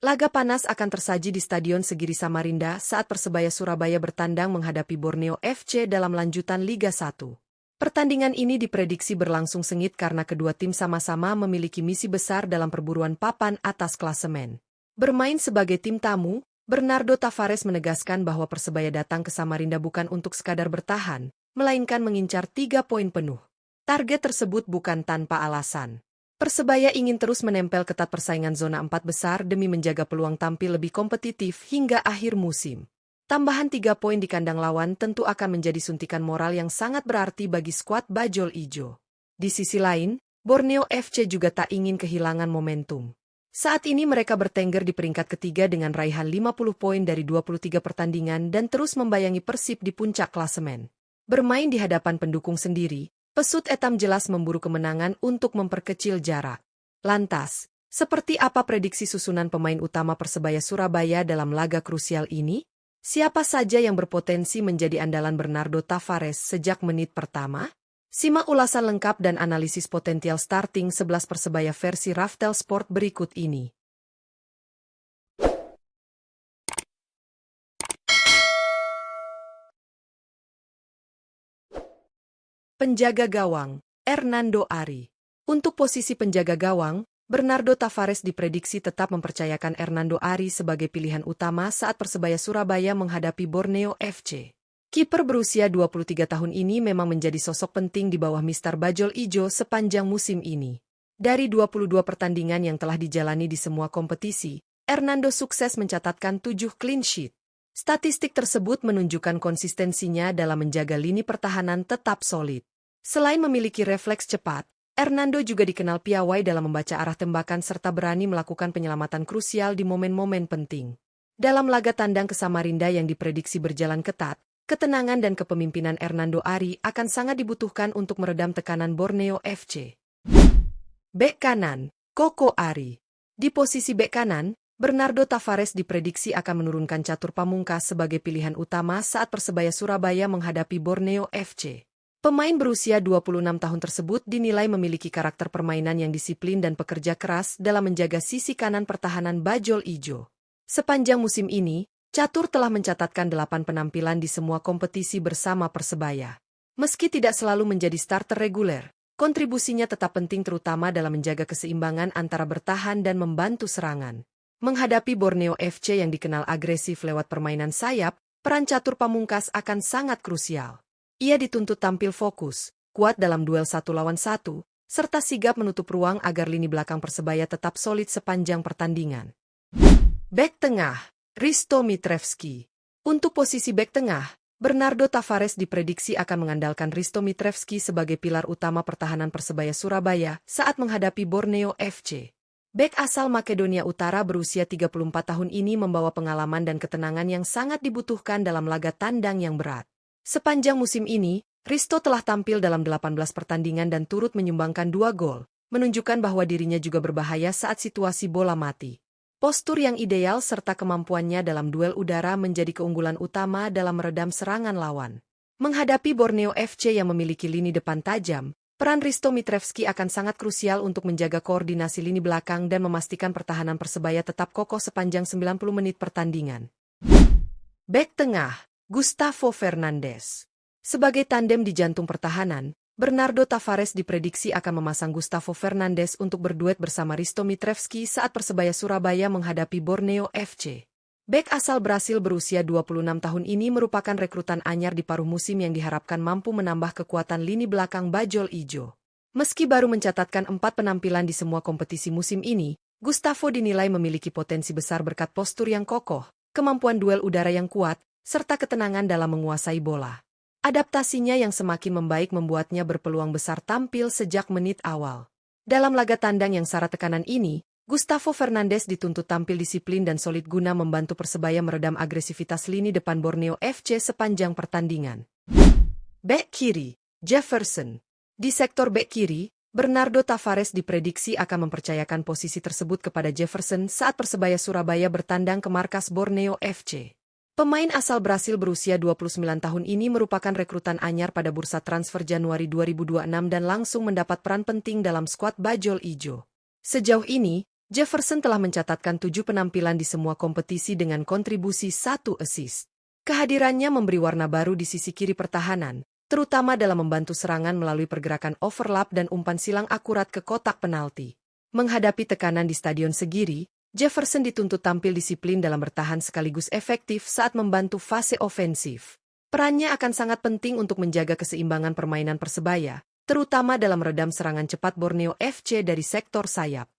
Laga panas akan tersaji di Stadion Segiri Samarinda saat Persebaya Surabaya bertandang menghadapi Borneo FC dalam lanjutan Liga 1. Pertandingan ini diprediksi berlangsung sengit karena kedua tim sama-sama memiliki misi besar dalam perburuan papan atas klasemen. Bermain sebagai tim tamu, Bernardo Tavares menegaskan bahwa Persebaya datang ke Samarinda bukan untuk sekadar bertahan, melainkan mengincar 3 poin penuh. Target tersebut bukan tanpa alasan. Persebaya ingin terus menempel ketat persaingan zona 4 besar demi menjaga peluang tampil lebih kompetitif hingga akhir musim. Tambahan 3 poin di kandang lawan tentu akan menjadi suntikan moral yang sangat berarti bagi skuad Bajul Ijo. Di sisi lain, Borneo FC juga tak ingin kehilangan momentum. Saat ini mereka bertengger di peringkat ketiga dengan raihan 50 poin dari 23 pertandingan dan terus membayangi Persib di puncak klasemen. Bermain di hadapan pendukung sendiri, Pesut Etam jelas memburu kemenangan untuk memperkecil jarak. Lantas, seperti apa prediksi susunan pemain utama Persebaya Surabaya dalam laga krusial ini? Siapa saja yang berpotensi menjadi andalan Bernardo Tavares sejak menit pertama? Simak ulasan lengkap dan analisis potensial starting 11 Persebaya versi Raftel Sport berikut ini. Penjaga gawang, Hernando Ari. Untuk posisi penjaga gawang, Bernardo Tavares diprediksi tetap mempercayakan Hernando Ari sebagai pilihan utama saat Persebaya Surabaya menghadapi Borneo FC. Kiper berusia 23 tahun ini memang menjadi sosok penting di bawah Mister Bajul Ijo sepanjang musim ini. Dari 22 pertandingan yang telah dijalani di semua kompetisi, Hernando sukses mencatatkan 7 clean sheet. Statistik tersebut menunjukkan konsistensinya dalam menjaga lini pertahanan tetap solid. Selain memiliki refleks cepat, Hernando juga dikenal piawai dalam membaca arah tembakan serta berani melakukan penyelamatan krusial di momen-momen penting. Dalam laga tandang ke Samarinda yang diprediksi berjalan ketat, ketenangan dan kepemimpinan Hernando Ari akan sangat dibutuhkan untuk meredam tekanan Borneo FC. Bek kanan, Koko Ari. Di posisi bek kanan, Bernardo Tavares diprediksi akan menurunkan Catur Pamungkas sebagai pilihan utama saat Persebaya Surabaya menghadapi Borneo FC. Pemain berusia 26 tahun tersebut dinilai memiliki karakter permainan yang disiplin dan pekerja keras dalam menjaga sisi kanan pertahanan Bajul Ijo. Sepanjang musim ini, Catur telah mencatatkan 8 penampilan di semua kompetisi bersama Persebaya. Meski tidak selalu menjadi starter reguler, kontribusinya tetap penting terutama dalam menjaga keseimbangan antara bertahan dan membantu serangan. Menghadapi Borneo FC yang dikenal agresif lewat permainan sayap, peran Catur Pamungkas akan sangat krusial. Ia dituntut tampil fokus, kuat dalam duel 1 lawan 1, serta sigap menutup ruang agar lini belakang Persebaya tetap solid sepanjang pertandingan. Bek tengah, Hristo Mitrevski. Untuk posisi bek tengah, Bernardo Tavares diprediksi akan mengandalkan Hristo Mitrevski sebagai pilar utama pertahanan Persebaya Surabaya saat menghadapi Borneo FC. Bek asal Makedonia Utara berusia 34 tahun ini membawa pengalaman dan ketenangan yang sangat dibutuhkan dalam laga tandang yang berat. Sepanjang musim ini, Hristo telah tampil dalam 18 pertandingan dan turut menyumbangkan 2 gol, menunjukkan bahwa dirinya juga berbahaya saat situasi bola mati. Postur yang ideal serta kemampuannya dalam duel udara menjadi keunggulan utama dalam meredam serangan lawan. Menghadapi Borneo FC yang memiliki lini depan tajam, peran Hristo Mitrevski akan sangat krusial untuk menjaga koordinasi lini belakang dan memastikan pertahanan Persebaya tetap kokoh sepanjang 90 menit pertandingan. Bek tengah, Gustavo Fernandes. Sebagai tandem di jantung pertahanan, Bernardo Tavares diprediksi akan memasang Gustavo Fernandes untuk berduet bersama Hristo Mitrevski saat Persebaya Surabaya menghadapi Borneo FC. Bek asal Brasil berusia 26 tahun ini merupakan rekrutan anyar di paruh musim yang diharapkan mampu menambah kekuatan lini belakang Bajul Ijo. Meski baru mencatatkan 4 penampilan di semua kompetisi musim ini, Gustavo dinilai memiliki potensi besar berkat postur yang kokoh, kemampuan duel udara yang kuat, serta ketenangan dalam menguasai bola. Adaptasinya yang semakin membaik membuatnya berpeluang besar tampil sejak menit awal. Dalam laga tandang yang syarat tekanan ini, Gustavo Fernandes dituntut tampil disiplin dan solid guna membantu Persebaya meredam agresivitas lini depan Borneo FC sepanjang pertandingan. Bek kiri, Jefferson. Di sektor bek kiri, Bernardo Tavares diprediksi akan mempercayakan posisi tersebut kepada Jefferson saat Persebaya Surabaya bertandang ke markas Borneo FC. Pemain asal Brasil berusia 29 tahun ini merupakan rekrutan anyar pada bursa transfer Januari 2026 dan langsung mendapat peran penting dalam skuad Bajul Ijo. Sejauh ini, Jefferson telah mencatatkan 7 penampilan di semua kompetisi dengan kontribusi 1 assist. Kehadirannya memberi warna baru di sisi kiri pertahanan, terutama dalam membantu serangan melalui pergerakan overlap dan umpan silang akurat ke kotak penalti. Menghadapi tekanan di Stadion Segiri, Jefferson dituntut tampil disiplin dalam bertahan sekaligus efektif saat membantu fase ofensif. Perannya akan sangat penting untuk menjaga keseimbangan permainan Persebaya, terutama dalam meredam serangan cepat Borneo FC dari sektor sayap.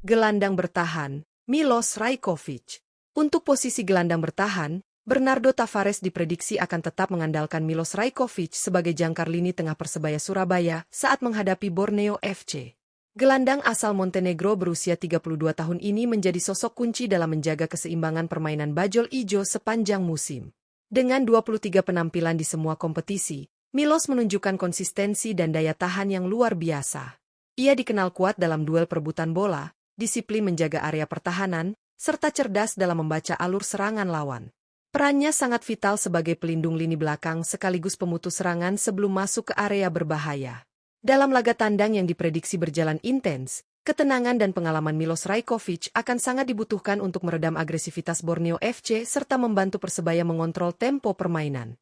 Gelandang bertahan, Milos Rajkovic. Untuk posisi gelandang bertahan, Bernardo Tavares diprediksi akan tetap mengandalkan Milos Rajkovic sebagai jangkar lini tengah Persebaya Surabaya saat menghadapi Borneo FC. Gelandang asal Montenegro berusia 32 tahun ini menjadi sosok kunci dalam menjaga keseimbangan permainan Bajul Ijo sepanjang musim. Dengan 23 penampilan di semua kompetisi, Milos menunjukkan konsistensi dan daya tahan yang luar biasa. Ia dikenal kuat dalam duel perebutan bola, disiplin menjaga area pertahanan, serta cerdas dalam membaca alur serangan lawan. Perannya sangat vital sebagai pelindung lini belakang sekaligus pemutus serangan sebelum masuk ke area berbahaya. Dalam laga tandang yang diprediksi berjalan intens, ketenangan dan pengalaman Milos Rajkovic akan sangat dibutuhkan untuk meredam agresivitas Borneo FC serta membantu Persebaya mengontrol tempo permainan.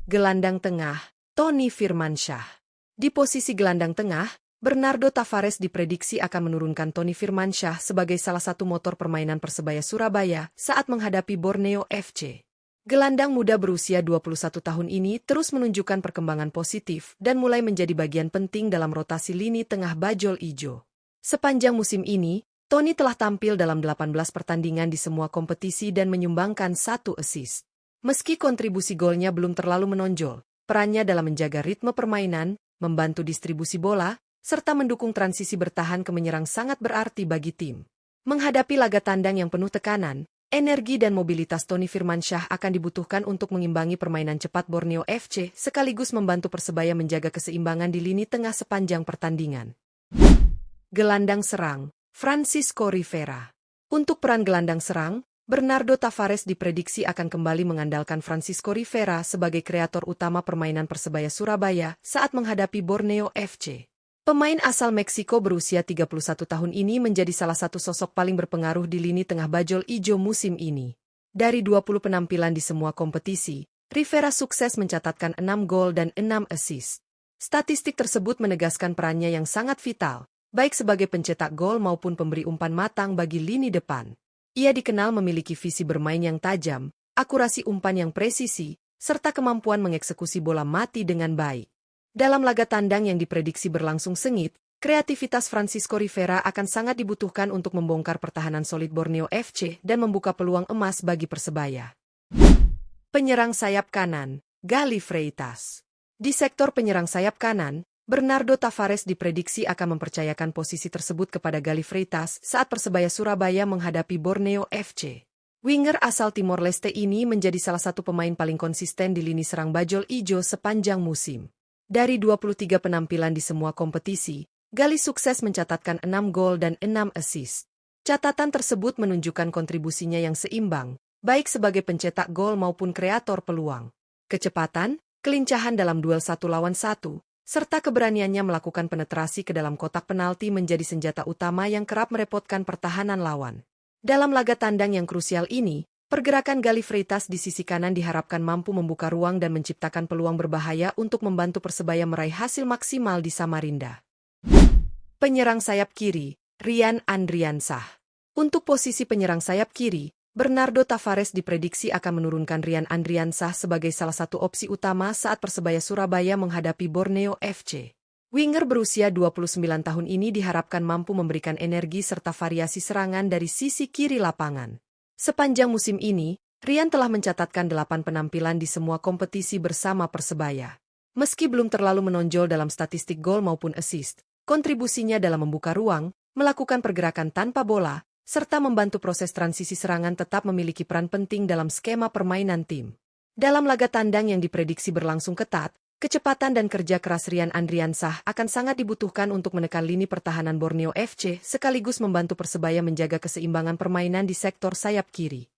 Gelandang tengah, Tony Firmansyah. Di posisi gelandang tengah, Bernardo Tavares diprediksi akan menurunkan Tony Firmansyah sebagai salah satu motor permainan Persebaya Surabaya saat menghadapi Borneo FC. Gelandang muda berusia 21 tahun ini terus menunjukkan perkembangan positif dan mulai menjadi bagian penting dalam rotasi lini tengah Bajul Ijo. Sepanjang musim ini, Tony telah tampil dalam 18 pertandingan di semua kompetisi dan menyumbangkan 1 assist. Meski kontribusi golnya belum terlalu menonjol, perannya dalam menjaga ritme permainan, membantu distribusi bola, serta mendukung transisi bertahan ke menyerang sangat berarti bagi tim. Menghadapi laga tandang yang penuh tekanan, energi dan mobilitas Tony Firmansyah akan dibutuhkan untuk mengimbangi permainan cepat Borneo FC sekaligus membantu Persebaya menjaga keseimbangan di lini tengah sepanjang pertandingan. Gelandang serang, Francisco Rivera. Untuk peran gelandang serang, Bernardo Tavares diprediksi akan kembali mengandalkan Francisco Rivera sebagai kreator utama permainan Persebaya Surabaya saat menghadapi Borneo FC. Pemain asal Meksiko berusia 31 tahun ini menjadi salah satu sosok paling berpengaruh di lini tengah Bajul Ijo musim ini. Dari 20 penampilan di semua kompetisi, Rivera sukses mencatatkan 6 gol dan 6 assist. Statistik tersebut menegaskan perannya yang sangat vital, baik sebagai pencetak gol maupun pemberi umpan matang bagi lini depan. Ia dikenal memiliki visi bermain yang tajam, akurasi umpan yang presisi, serta kemampuan mengeksekusi bola mati dengan baik. Dalam laga tandang yang diprediksi berlangsung sengit, kreativitas Francisco Rivera akan sangat dibutuhkan untuk membongkar pertahanan solid Borneo FC dan membuka peluang emas bagi Persebaya. Penyerang sayap kanan, Gali Freitas. Di sektor penyerang sayap kanan, Bernardo Tavares diprediksi akan mempercayakan posisi tersebut kepada Gali Freitas saat Persebaya Surabaya menghadapi Borneo FC. Winger asal Timor Leste ini menjadi salah satu pemain paling konsisten di lini serang Bajul Ijo sepanjang musim. Dari 23 penampilan di semua kompetisi, Gali sukses mencatatkan 6 gol dan 6 assist. Catatan tersebut menunjukkan kontribusinya yang seimbang, baik sebagai pencetak gol maupun kreator peluang. Kecepatan, kelincahan dalam duel 1 lawan 1, serta keberaniannya melakukan penetrasi ke dalam kotak penalti menjadi senjata utama yang kerap merepotkan pertahanan lawan. Dalam laga tandang yang krusial ini, pergerakan Gali Freitas di sisi kanan diharapkan mampu membuka ruang dan menciptakan peluang berbahaya untuk membantu Persebaya meraih hasil maksimal di Samarinda. Penyerang sayap kiri, Rian Andriansah. Untuk posisi penyerang sayap kiri, Bernardo Tavares diprediksi akan menurunkan Rian Andriansah sebagai salah satu opsi utama saat Persebaya Surabaya menghadapi Borneo FC. Winger berusia 29 tahun ini diharapkan mampu memberikan energi serta variasi serangan dari sisi kiri lapangan. Sepanjang musim ini, Rian telah mencatatkan 8 penampilan di semua kompetisi bersama Persebaya. Meski belum terlalu menonjol dalam statistik gol maupun assist, kontribusinya dalam membuka ruang, melakukan pergerakan tanpa bola, serta membantu proses transisi serangan tetap memiliki peran penting dalam skema permainan tim. Dalam laga tandang yang diprediksi berlangsung ketat, kecepatan dan kerja keras Rian Andriansah akan sangat dibutuhkan untuk menekan lini pertahanan Borneo FC sekaligus membantu Persebaya menjaga keseimbangan permainan di sektor sayap kiri.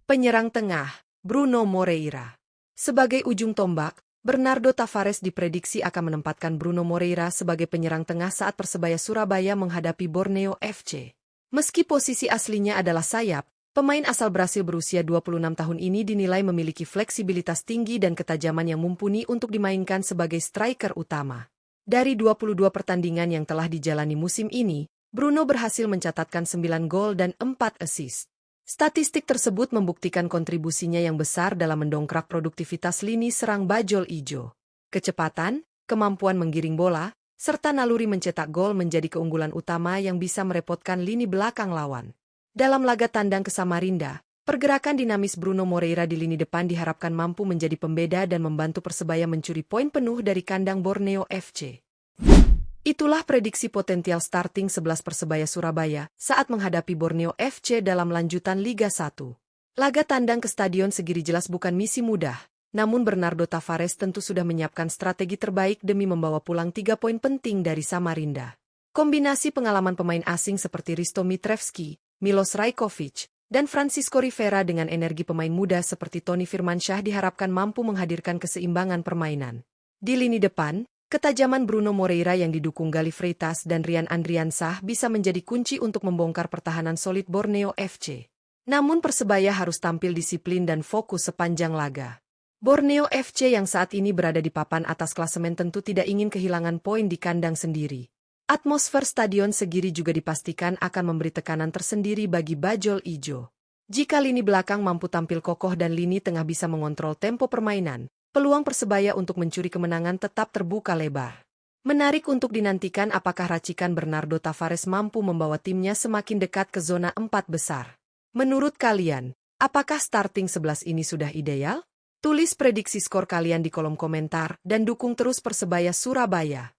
Penyerang tengah, Bruno Moreira. Sebagai ujung tombak, Bernardo Tavares diprediksi akan menempatkan Bruno Moreira sebagai penyerang tengah saat Persebaya Surabaya menghadapi Borneo FC. Meski posisi aslinya adalah sayap, pemain asal Brasil berusia 26 tahun ini dinilai memiliki fleksibilitas tinggi dan ketajaman yang mumpuni untuk dimainkan sebagai striker utama. Dari 22 pertandingan yang telah dijalani musim ini, Bruno berhasil mencatatkan 9 gol dan 4 assist. Statistik tersebut membuktikan kontribusinya yang besar dalam mendongkrak produktivitas lini serang Bajul Ijo. Kecepatan, kemampuan menggiring bola, serta naluri mencetak gol menjadi keunggulan utama yang bisa merepotkan lini belakang lawan. Dalam laga tandang ke Samarinda, pergerakan dinamis Bruno Moreira di lini depan diharapkan mampu menjadi pembeda dan membantu Persebaya mencuri poin penuh dari kandang Borneo FC. Itulah prediksi potensial starting 11 Persebaya Surabaya saat menghadapi Borneo FC dalam lanjutan Liga 1. Laga tandang ke Stadion Segiri jelas bukan misi mudah, namun Bernardo Tavares tentu sudah menyiapkan strategi terbaik demi membawa pulang 3 poin penting dari Samarinda. Kombinasi pengalaman pemain asing seperti Risto Mitrevski, Milos Rajkovic, dan Francisco Rivera dengan energi pemain muda seperti Tony Firmansyah diharapkan mampu menghadirkan keseimbangan permainan. Di lini depan, ketajaman Bruno Moreira yang didukung Galih Freitas dan Rian Andriansah bisa menjadi kunci untuk membongkar pertahanan solid Borneo FC. Namun Persebaya harus tampil disiplin dan fokus sepanjang laga. Borneo FC yang saat ini berada di papan atas klasemen tentu tidak ingin kehilangan poin di kandang sendiri. Atmosfer Stadion Segiri juga dipastikan akan memberi tekanan tersendiri bagi Bajul Ijo. Jika lini belakang mampu tampil kokoh dan lini tengah bisa mengontrol tempo permainan, peluang Persebaya untuk mencuri kemenangan tetap terbuka lebar. Menarik untuk dinantikan apakah racikan Bernardo Tavares mampu membawa timnya semakin dekat ke zona 4 besar. Menurut kalian, apakah starting 11 ini sudah ideal? Tulis prediksi skor kalian di kolom komentar dan dukung terus Persebaya Surabaya.